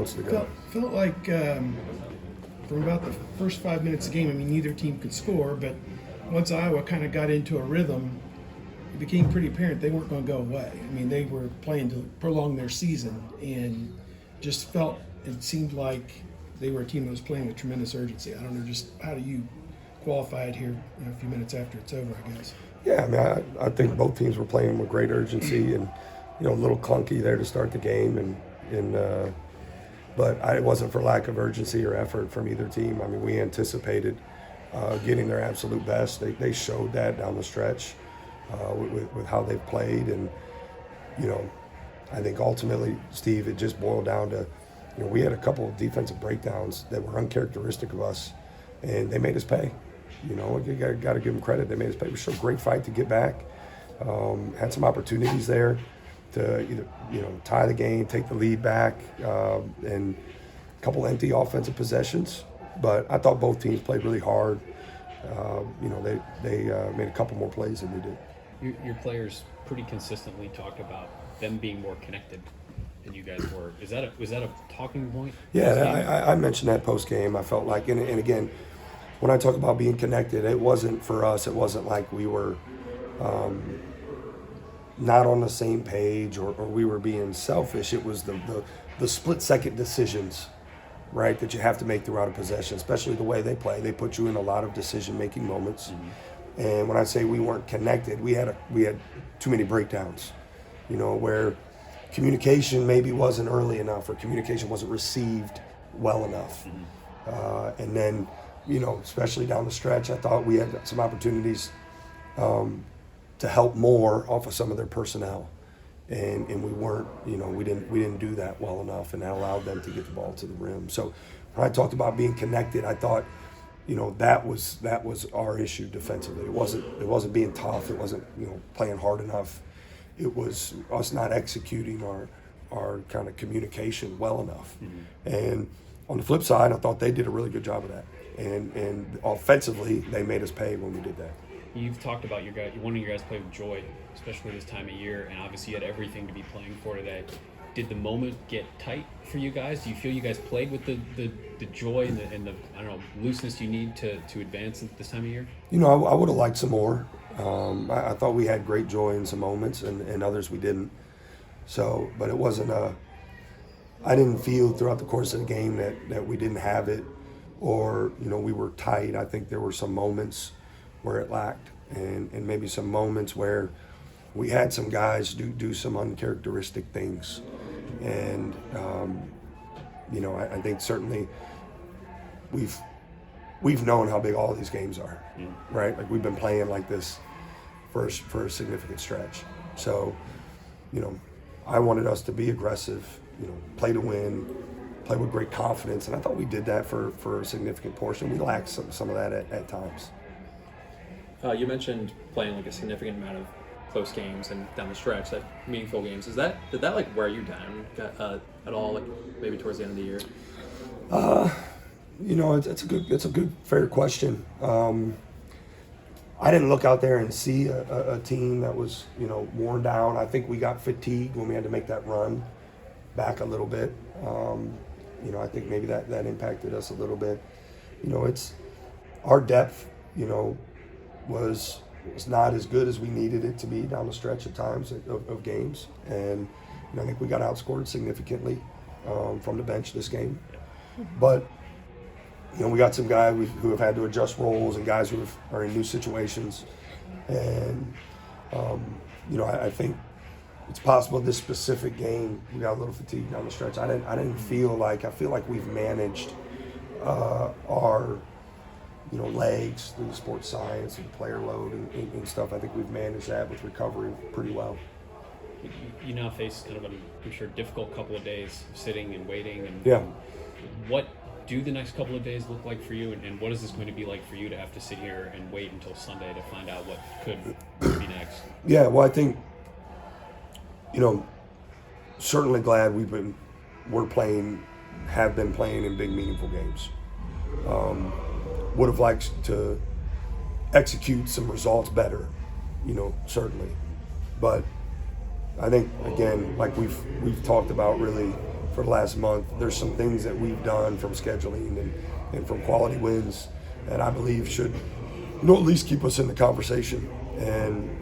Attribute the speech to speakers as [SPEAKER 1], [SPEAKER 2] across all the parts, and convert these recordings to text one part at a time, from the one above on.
[SPEAKER 1] wants to go.
[SPEAKER 2] Felt like from about the first 5 minutes of the game, I mean, neither team could score, but once Iowa kind of got into a rhythm, it became pretty apparent they weren't going to go away. I mean, they were playing to prolong their season, and just felt it seemed like they were a team that was playing with tremendous urgency. I don't know, just how do you qualify it here, a few minutes after it's over, I guess?
[SPEAKER 1] Yeah, I mean, I think both teams were playing with great urgency, and a little clunky there to start the game, but it wasn't for lack of urgency or effort from either team. I mean, we anticipated getting their absolute best. They showed that down the stretch with how they've played, and I think ultimately, Steve, it just boiled down to we had a couple of defensive breakdowns that were uncharacteristic of us, and they made us pay. You got to give them credit. They made us pay. We showed a great fight to get back. Had some opportunities there to either tie the game, take the lead back, and a couple empty offensive possessions. But I thought both teams played really hard. They made a couple more plays than we did.
[SPEAKER 3] Your players pretty consistently talked about them being more connected than you guys were. Was that a talking point?
[SPEAKER 1] Yeah, I mentioned that post game. I felt like, and again, when I talk about being connected, it wasn't for us. It wasn't like we were not on the same page or we were being selfish. It was the split-second decisions, right, that you have to make throughout a possession, especially the way they play. They put you in a lot of decision-making moments. Mm-hmm. And when I say we weren't connected, we had too many breakdowns, where communication maybe wasn't early enough or communication wasn't received well enough. Mm-hmm. And then, especially down the stretch, I thought we had some opportunities to help more off of some of their personnel, and we weren't, we didn't do that well enough, and that allowed them to get the ball to the rim. So when I talked about being connected, I thought, that was our issue defensively. It wasn't being tough. It wasn't playing hard enough. It was us not executing our kind of communication well enough. Mm-hmm. And on the flip side, I thought they did a really good job of that. And offensively, they made us pay when we did that.
[SPEAKER 3] You've talked about one of your guys play with joy, especially this time of year, and obviously you had everything to be playing for today. Did the moment get tight for you guys? Do you feel you guys played with the joy and the I don't know, looseness you need to advance at this time of year?
[SPEAKER 1] I would have liked some more. I thought we had great joy in some moments, and others we didn't. So, but it wasn't I didn't feel throughout the course of the game that we didn't have it, or we were tight. I think there were some moments where it lacked, and maybe some moments where we had some guys do some uncharacteristic things, and I think certainly we've known how big all these games are, right? Like we've been playing like this for a significant stretch. So, I wanted us to be aggressive, play to win, play with great confidence, and I thought we did that for a significant portion. We lacked some of that at times.
[SPEAKER 4] You mentioned playing like a significant amount of close games and down the stretch, that meaningful games. Did that like wear you down at all, like maybe towards the end of the year?
[SPEAKER 1] It's a good fair question. I didn't look out there and see a team that was worn down. I think we got fatigued when we had to make that run back a little bit. I think maybe that impacted us a little bit. It's our depth. Was not as good as we needed it to be down the stretch at times of games, and I think we got outscored significantly from the bench this game. But we got some guys who have had to adjust roles, and guys who are in new situations, and I think it's possible this specific game we got a little fatigued down the stretch. I feel like we've managed our legs through the sports science and player load and stuff. I think we've managed that with recovery pretty well.
[SPEAKER 3] You now face kind of I'm sure difficult couple of days of sitting and waiting. And
[SPEAKER 1] yeah.
[SPEAKER 3] What do the next couple of days look like for you, and what is this going to be like for you to have to sit here and wait until Sunday to find out what could be next?
[SPEAKER 1] Yeah, well, I think certainly glad have been playing in big meaningful games. Would have liked to execute some results better, certainly. But I think, again, like we've talked about really for the last month. There's some things that we've done from scheduling and from quality wins that I believe should, at least keep us in the conversation. And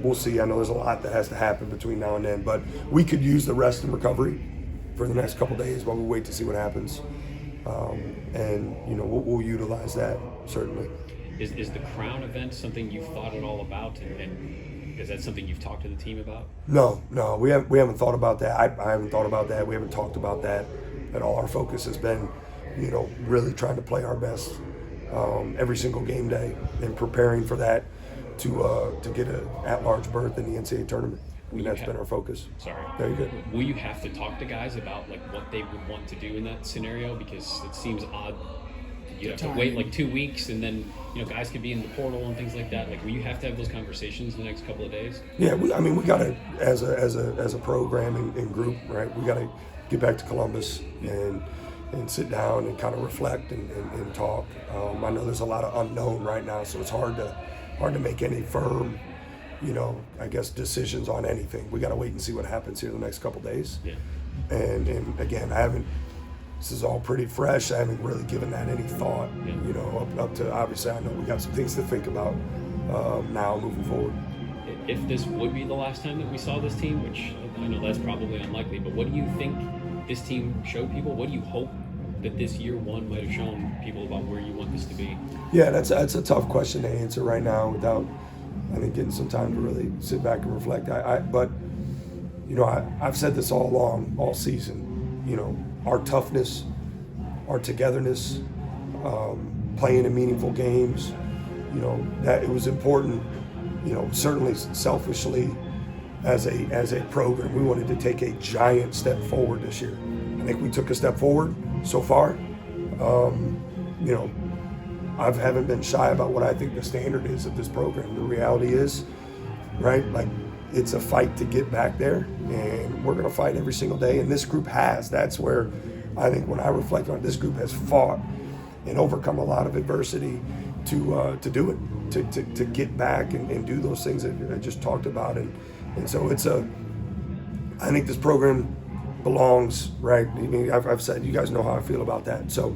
[SPEAKER 1] we'll see. I know there's a lot that has to happen between now and then, but we could use the rest and recovery for the next couple days while we wait to see what happens. And we'll utilize that certainly.
[SPEAKER 3] Is the Crown event something you've thought at all about, and is that something you've talked to the team about?
[SPEAKER 1] No, we haven't thought about that. I haven't thought about that. We haven't talked about that at all. Our focus has been, really trying to play our best every single game day and preparing for that to get an at-large berth in the NCAA tournament. That's been our focus.
[SPEAKER 3] Sorry.
[SPEAKER 1] There you go.
[SPEAKER 3] Will you have to talk to guys about what they would want to do in that scenario? Because it seems odd. You have to wait 2 weeks, and then guys could be in the portal and things like that. Will you have to have those conversations in the next couple of days?
[SPEAKER 1] Yeah, we got to as a program and group, right? We got to get back to Columbus and sit down and kind of reflect and talk. I know there's a lot of unknown right now, so it's hard to make any firm, decisions on anything. We got to wait and see what happens here the next couple of days.
[SPEAKER 3] Yeah.
[SPEAKER 1] And again, this is all pretty fresh. I haven't really given that any thought, up to, obviously I know we got some things to think about now moving forward.
[SPEAKER 3] If this would be the last time that we saw this team, which I know that's probably unlikely, but what do you think this team showed people? What do you hope that this year one might have shown people about where you want this to be?
[SPEAKER 1] Yeah, that's a tough question to answer right now without, I think, getting some time to really sit back and reflect. But I've said this all along, all season. Our toughness, our togetherness, playing in meaningful games. That it was important. Certainly selfishly, as a program, we wanted to take a giant step forward this year. I think we took a step forward so far. I haven't been shy about what I think the standard is of this program. The reality is, right, it's a fight to get back there, and we're going to fight every single day, and this group has. That's where I think when I reflect on it, this group has fought and overcome a lot of adversity to do it, to get back and do those things that I just talked about. And so I think this program belongs, right? I've said, you guys know how I feel about that. So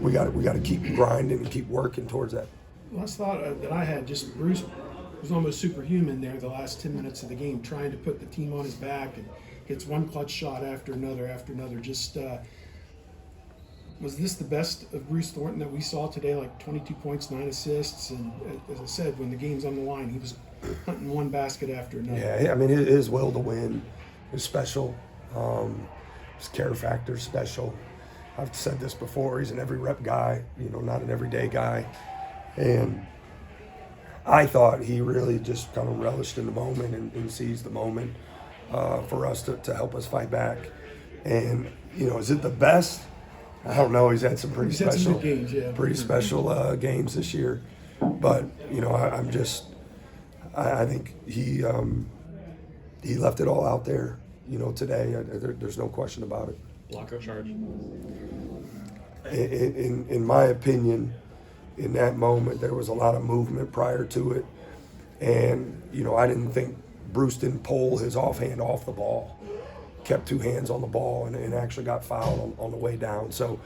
[SPEAKER 1] we got to keep grinding and keep working towards that.
[SPEAKER 2] Last thought that I had, just Bruce was almost superhuman there the last 10 minutes of the game, trying to put the team on his back and gets one clutch shot after another. Just was this the best of Bruce Thornton that we saw today? 22 points, 9 assists, and as I said, when the game's on the line, he was hunting one basket after another.
[SPEAKER 1] Yeah, his will to win is special. His care factor is special. I've said this before. He's an every rep guy, not an everyday guy, and I thought he really just kind of relished in the moment and seized the moment for us to help us fight back. And is it the best? I don't know. He's had some pretty special
[SPEAKER 2] good games, yeah.
[SPEAKER 1] Pretty special games this year. But I think he left it all out there. Today. There's no question about it.
[SPEAKER 3] Block charge.
[SPEAKER 1] In my opinion, in that moment, there was a lot of movement prior to it. And, I didn't think Bruce didn't pull his offhand off the ball, kept two hands on the ball and actually got fouled on the way down. So,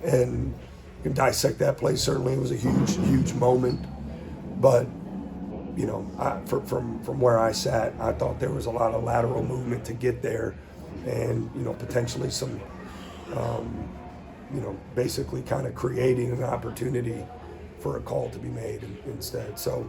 [SPEAKER 1] and you can dissect that play. Certainly it was a huge moment. But, from where I sat, I thought there was a lot of lateral movement to get there and, potentially some, basically kind of creating an opportunity for a call to be made instead. So,